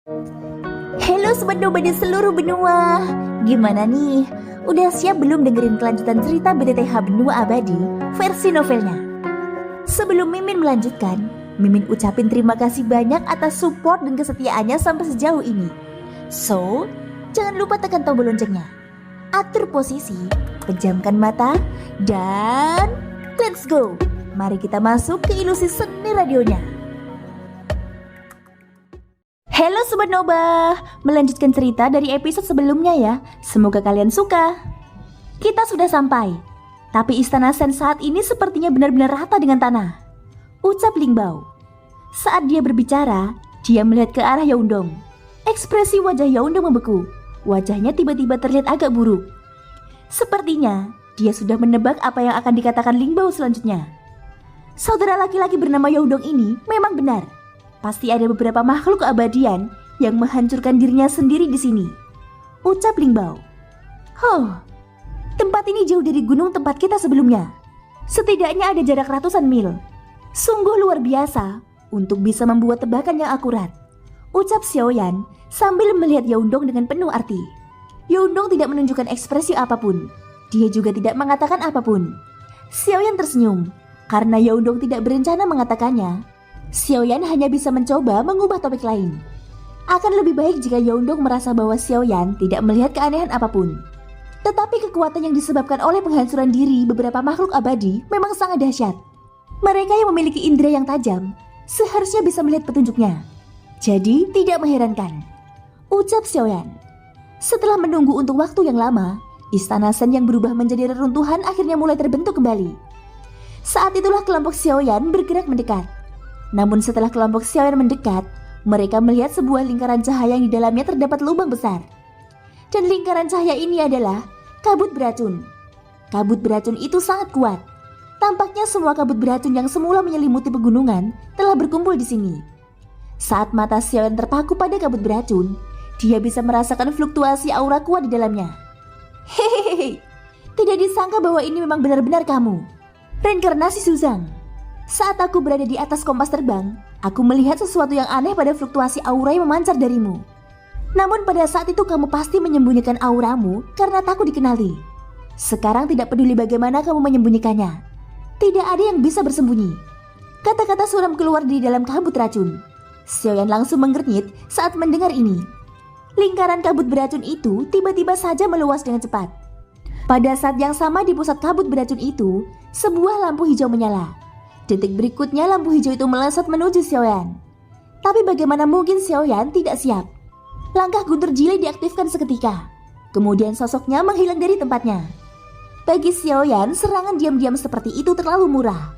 Halo Sobat Noba di seluruh benua. Gimana nih? Udah siap belum dengerin kelanjutan cerita BTTH Benua Abadi versi novelnya? Sebelum Mimin melanjutkan, Mimin ucapin terima kasih banyak atas support dan kesetiaannya sampai sejauh ini. So, jangan lupa tekan tombol loncengnya, atur posisi, pejamkan mata, dan let's go. Mari kita masuk ke ilusi seni radionya. Halo Sobat Noba, melanjutkan cerita dari episode sebelumnya ya. Semoga kalian suka. Kita sudah sampai, tapi Istana Sen saat ini sepertinya benar-benar rata dengan tanah, ucap Lingbao. Saat dia berbicara, dia melihat ke arah Yaundong. Ekspresi wajah Yaundong membeku. Wajahnya tiba-tiba terlihat agak buruk. Sepertinya dia sudah menebak apa yang akan dikatakan Lingbao selanjutnya. Saudara laki-laki bernama Yaundong ini memang benar. Pasti ada beberapa makhluk keabadian yang menghancurkan dirinya sendiri di sini, ucap Lingbao. Tempat ini jauh dari gunung tempat kita sebelumnya. Setidaknya ada jarak ratusan mil. Sungguh luar biasa untuk bisa membuat tebakan yang akurat, ucap Xiaoyan sambil melihat Yaundong dengan penuh arti. Yaundong tidak menunjukkan ekspresi apapun. Dia juga tidak mengatakan apapun. Xiaoyan tersenyum karena Yaundong tidak berencana mengatakannya. Xiaoyan hanya bisa mencoba mengubah topik lain. Akan lebih baik jika Yaundong merasa bahwa Xiaoyan tidak melihat keanehan apapun. Tetapi kekuatan yang disebabkan oleh penghancuran diri beberapa makhluk abadi memang sangat dahsyat. Mereka yang memiliki indera yang tajam seharusnya bisa melihat petunjuknya. Jadi tidak mengherankan, ucap Xiaoyan. Setelah menunggu untuk waktu yang lama, Istana Sen yang berubah menjadi reruntuhan akhirnya mulai terbentuk kembali. Saat itulah kelompok Xiaoyan bergerak mendekat. Namun setelah kelompok Xiaoyan mendekat, mereka melihat sebuah lingkaran cahaya yang di dalamnya terdapat lubang besar. Dan lingkaran cahaya ini adalah kabut beracun. Kabut beracun itu sangat kuat. Tampaknya semua kabut beracun yang semula menyelimuti pegunungan telah berkumpul di sini. Saat mata Xiaoyan terpaku pada kabut beracun, dia bisa merasakan fluktuasi aura kuat di dalamnya. Hehehe, tidak disangka bahwa ini memang benar-benar kamu, reinkarnasi Suzang. Saat aku berada di atas kompas terbang, aku melihat sesuatu yang aneh pada fluktuasi aura yang memancar darimu. Namun pada saat itu kamu pasti menyembunyikan auramu karena takut dikenali. Sekarang tidak peduli bagaimana kamu menyembunyikannya. Tidak ada yang bisa bersembunyi. Kata-kata suram keluar dari dalam kabut racun. Xiaoyan langsung menggernyit saat mendengar ini. Lingkaran kabut beracun itu tiba-tiba saja meluas dengan cepat. Pada saat yang sama di pusat kabut beracun itu, sebuah lampu hijau menyala. Detik berikutnya lampu hijau itu melesat menuju Xiaoyan. Tapi bagaimana mungkin Xiaoyan tidak siap? Langkah guntur jili diaktifkan seketika. Kemudian sosoknya menghilang dari tempatnya. Bagi Xiaoyan, serangan diam-diam seperti itu terlalu murah.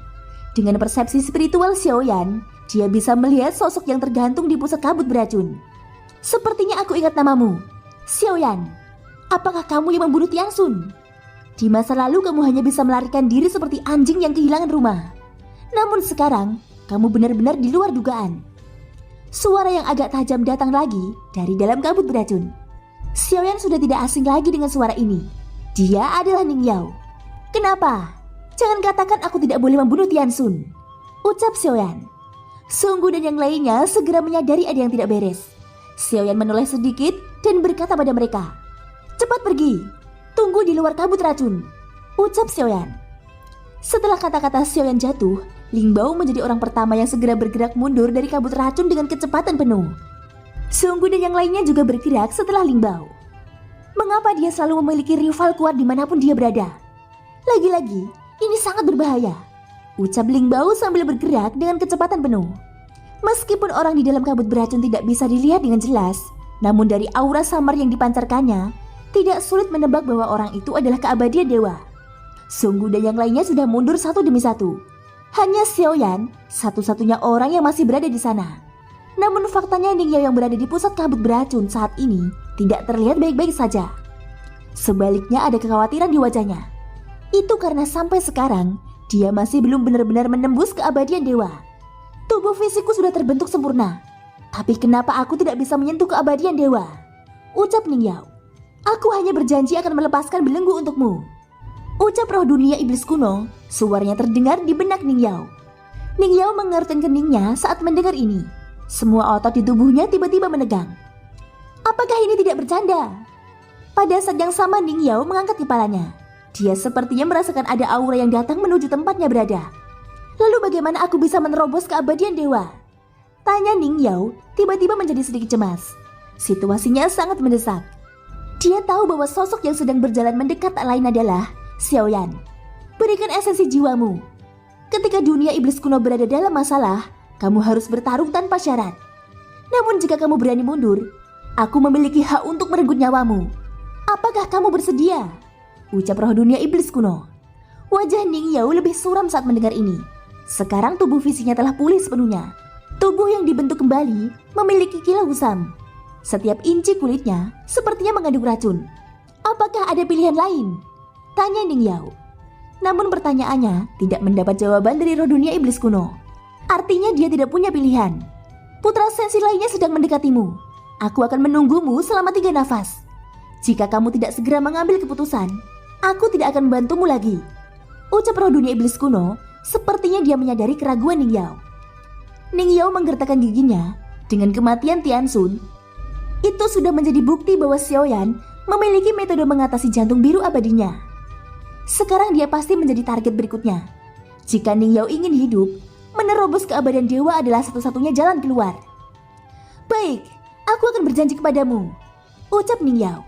Dengan persepsi spiritual Xiaoyan, dia bisa melihat sosok yang tergantung di pusat kabut beracun. Sepertinya aku ingat namamu, Xiaoyan. Apakah kamu yang membunuh Tianxun? Di masa lalu kamu hanya bisa melarikan diri seperti anjing yang kehilangan rumah. Namun sekarang, kamu benar-benar di luar dugaan. Suara yang agak tajam datang lagi dari dalam kabut beracun. Xiaoyan sudah tidak asing lagi dengan suara ini. Dia adalah Ning Yao. Kenapa? Jangan katakan aku tidak boleh membunuh Tianxun, ucap Xiaoyan. Sunggu dan yang lainnya segera menyadari ada yang tidak beres. Xiaoyan menoleh sedikit dan berkata pada mereka, "Cepat pergi, tunggu di luar kabut racun," ucap Xiaoyan. Setelah kata-kata Xiaoyan jatuh, Lingbao menjadi orang pertama yang segera bergerak mundur dari kabut racun dengan kecepatan penuh. Sunggu dan yang lainnya juga bergerak setelah Lingbao. Mengapa dia selalu memiliki rival kuat dimanapun dia berada? Lagi-lagi, ini sangat berbahaya, ucap Lingbao sambil bergerak dengan kecepatan penuh. Meskipun orang di dalam kabut beracun tidak bisa dilihat dengan jelas, namun dari aura samar yang dipancarkannya, tidak sulit menebak bahwa orang itu adalah keabadian dewa. Sunggu dan yang lainnya sudah mundur satu demi satu. Hanya Xiaoyan, satu-satunya orang yang masih berada di sana. Namun faktanya Ning Yao yang berada di pusat kabut beracun saat ini tidak terlihat baik-baik saja. Sebaliknya ada kekhawatiran di wajahnya. Itu karena sampai sekarang dia masih belum benar-benar menembus keabadian dewa. Tubuh fisikku sudah terbentuk sempurna. Tapi kenapa aku tidak bisa menyentuh keabadian dewa? Ucap Ning Yao. Aku hanya berjanji akan melepaskan belenggu untukmu, ucap roh dunia iblis kuno. Suaranya terdengar di benak Ning Yao. Ning Yao mengerutkan keningnya saat mendengar ini. Semua otot di tubuhnya tiba-tiba menegang. Apakah ini tidak bercanda? Pada saat yang sama Ning Yao mengangkat kepalanya. Dia sepertinya merasakan ada aura yang datang menuju tempatnya berada. Lalu bagaimana aku bisa menerobos keabadian dewa? Tanya Ning Yao tiba-tiba menjadi sedikit cemas. Situasinya sangat mendesak. Dia tahu bahwa sosok yang sedang berjalan mendekat tak lain adalah Xiaoyan. Berikan esensi jiwamu. Ketika dunia iblis kuno berada dalam masalah, kamu harus bertarung tanpa syarat. Namun jika kamu berani mundur, aku memiliki hak untuk merenggut nyawamu. Apakah kamu bersedia? Ucap roh dunia iblis kuno. Wajah Ning Yao lebih suram saat mendengar ini. Sekarang tubuh fisiknya telah pulih sepenuhnya. Tubuh yang dibentuk kembali memiliki kilau usam. Setiap inci kulitnya sepertinya mengandung racun. Apakah ada pilihan lain? Tanya Ning Yao. Namun pertanyaannya tidak mendapat jawaban dari roh dunia iblis kuno. Artinya dia tidak punya pilihan. Putra sensi lainnya sedang mendekatimu. Aku akan menunggumu selama 3 nafas. Jika kamu tidak segera mengambil keputusan, aku tidak akan membantumu lagi. Ucap roh dunia iblis kuno. Sepertinya dia menyadari keraguan Ning Yao. Ning Yao menggertakkan giginya. Dengan kematian Tianxun, itu sudah menjadi bukti bahwa Xiaoyan memiliki metode mengatasi jantung biru abadinya. Sekarang dia pasti menjadi target berikutnya. Jika Ning Yao ingin hidup, menerobos keabadian dewa adalah satu-satunya jalan keluar. Baik, aku akan berjanji kepadamu, ucap Ning Yao.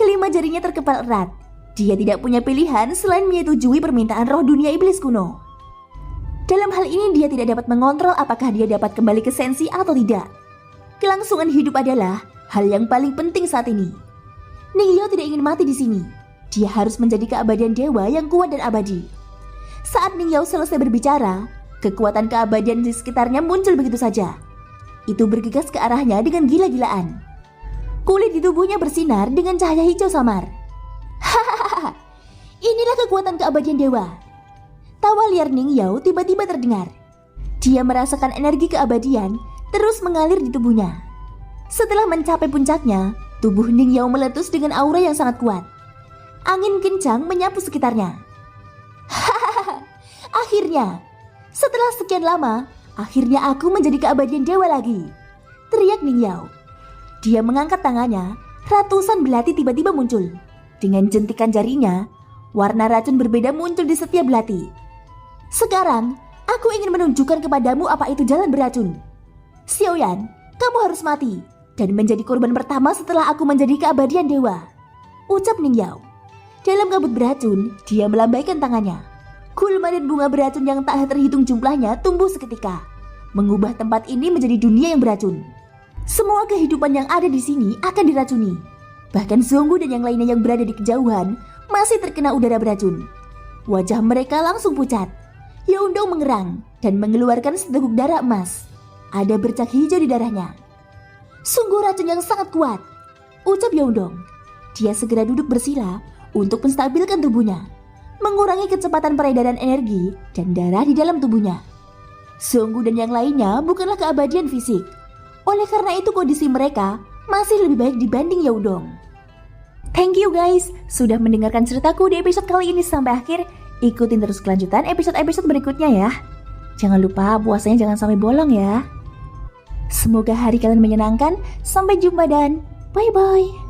Kelima jarinya terkepal erat. Dia tidak punya pilihan selain menyetujui permintaan roh dunia iblis kuno. Dalam hal ini dia tidak dapat mengontrol apakah dia dapat kembali ke sensi atau tidak. Kelangsungan hidup adalah hal yang paling penting saat ini. Ning Yao tidak ingin mati di sini. Dia harus menjadi keabadian dewa yang kuat dan abadi. Saat Ning Yao selesai berbicara, kekuatan keabadian di sekitarnya muncul begitu saja. Itu bergegas ke arahnya dengan gila-gilaan. Kulit di tubuhnya bersinar dengan cahaya hijau samar. Hahaha, inilah kekuatan keabadian dewa. Tawa liar Ning Yao tiba-tiba terdengar. Dia merasakan energi keabadian terus mengalir di tubuhnya. Setelah mencapai puncaknya, tubuh Ning Yao meletus dengan aura yang sangat kuat. Angin kencang menyapu sekitarnya. Hahaha, akhirnya, setelah sekian lama, akhirnya aku menjadi keabadian dewa lagi. Teriak Ning Yao. Dia mengangkat tangannya, ratusan belati tiba-tiba muncul. Dengan jentikan jarinya, warna racun berbeda muncul di setiap belati. Sekarang, aku ingin menunjukkan kepadamu apa itu jalan beracun. Xiaoyan, kamu harus mati dan menjadi korban pertama setelah aku menjadi keabadian dewa. Ucap Ning Yao. Dalam kabut beracun, dia melambaikan tangannya. Gulma dan bunga beracun yang tak terhitung jumlahnya tumbuh seketika, mengubah tempat ini menjadi dunia yang beracun. Semua kehidupan yang ada di sini akan diracuni. Bahkan Zhonggu dan yang lainnya yang berada di kejauhan masih terkena udara beracun. Wajah mereka langsung pucat. Yaondong mengerang dan mengeluarkan seteguk darah emas. Ada bercak hijau di darahnya. Sungguh racun yang sangat kuat, ucap Yaondong. Dia segera duduk bersila untuk menstabilkan tubuhnya, mengurangi kecepatan peredaran energi dan darah di dalam tubuhnya. Zhonggu dan yang lainnya bukanlah keabadian fisik. Oleh karena itu kondisi mereka masih lebih baik dibanding Yaondong. Thank you guys sudah mendengarkan ceritaku di episode kali ini sampai akhir. Ikutin terus kelanjutan episode-episode berikutnya ya. Jangan lupa puasanya jangan sampai bolong ya. Semoga hari kalian menyenangkan. Sampai jumpa dan bye-bye.